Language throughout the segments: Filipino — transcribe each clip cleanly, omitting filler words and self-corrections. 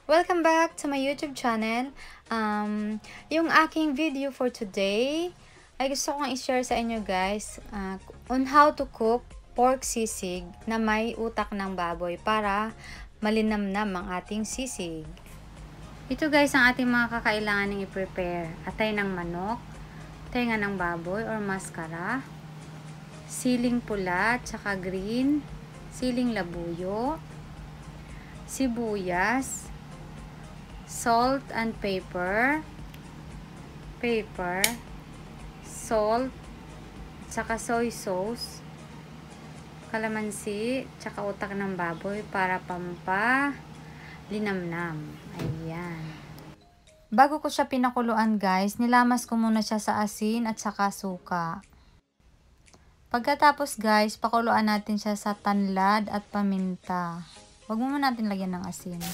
Welcome back to my YouTube channel. Yung aking video for today ay gusto kong i-share sa inyo guys on how to cook pork sisig na may utak ng baboy para malinamnam ang ating sisig. Ito guys ang ating mga kakailanganing i-prepare. Atay ng manok, tenga ng baboy or maskara, siling pula tsaka green, siling labuyo, sibuyas, salt and pepper, salt, tsaka soy sauce, kalamansi, tsaka utak ng baboy para linamnam. Ayan. Bago ko siya pinakuluan guys, nilamas ko muna siya sa asin at saka suka. Pagkatapos guys, pakuluan natin siya sa tanlad at paminta. Huwag muna natin lagyan ng asin.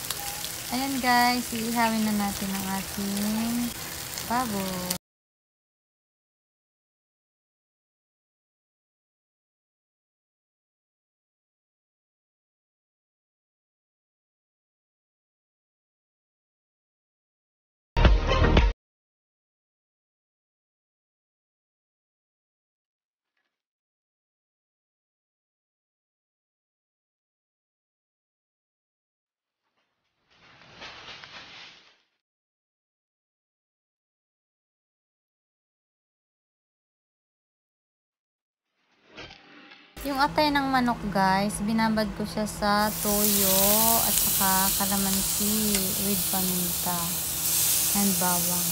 Ayan guys, iihawin na natin ang ating baboy. Yung atay ng manok guys, binabad ko siya sa toyo at saka kalamansi with paminta and bawang.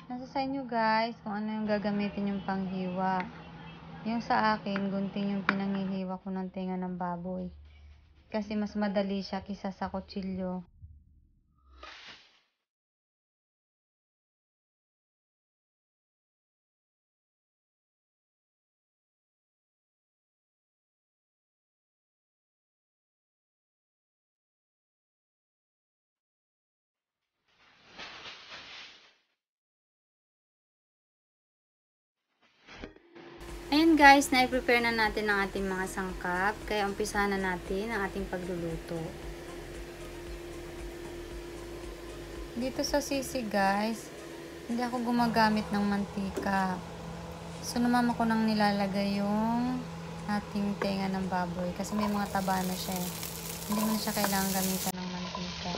Nasa sa inyo guys kung ano yung gagamitin yung panghiwa. Yung sa akin, gunting yung pinanghihiwa ko ng tenga ng baboy. Kasi mas madali siya kisa sa kutsilyo. Ayan guys, na-prepare na natin ang ating mga sangkap. Kaya umpisahan na natin ang ating pagluluto. Dito sa sisig guys, hindi ako gumagamit ng mantika. So namama ko nang nilalagay yung ating tenga ng baboy. Kasi may mga taba na siya eh. Hindi mo na siya kailangan gamitan ng mantika.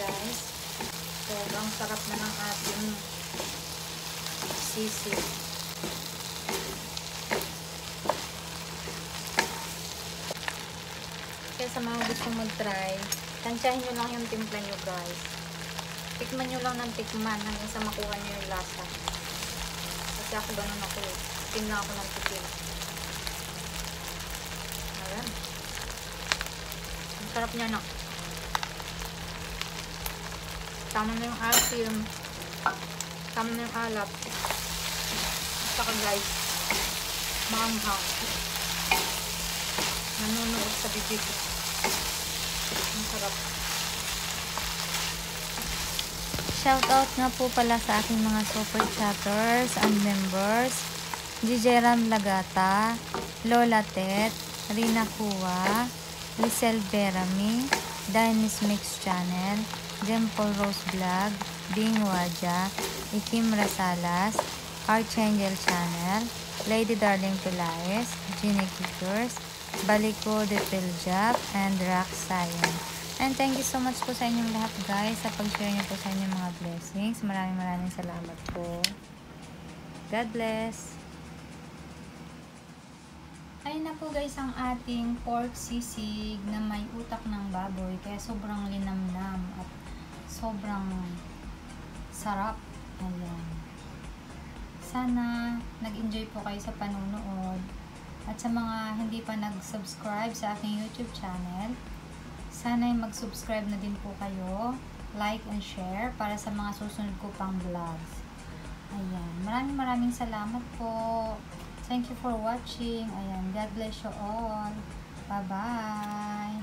guys. Sobrang sarap na ng ating sisig. Kaya sa mga gusto mag-try, tansyahin nyo lang yung timpla nyo guys. Tikman nyo lang ng tikman hanggang sa makuha nyo yung lasa. Kasi ako ganun ako eh. Tikim lang ako ng tikim. Ayan. Ang sarap niya na. Tama na yung asim. Tama na yung alap. Saka guys, maanghang. Nanunuot sa bibig. Ang sarap. Shoutout nga po pala sa aking mga super chatters and members. Gijeram Lagata, Lola Tet, Rina Kua, Lisel Berami, Dines Mix Channel, Dimple Rose Vlog, Bing Waja, Ikim Rasalas, Archangel Channel, Lady Darling Pelaez, Ginny Kickers, Baliko de Piljap, and Rock Sayan. And thank you so much po sa inyong lahat guys sa pag-share niyo po sa inyong mga blessings. Maraming salamat po. God bless. Ayun na po guys ang ating pork sisig na may utak ng baboy. Kaya sobrang linamnam at sobrang sarap. Ayan. Sana nag-enjoy po kayo sa panunood. At sa mga hindi pa nag-subscribe sa aking YouTube channel, sana mag-subscribe na din po kayo, like and share para sa mga susunod ko pang vlogs. Ayan. Maraming salamat po. Thank you for watching. Ayan. God bless you all. Bye-bye.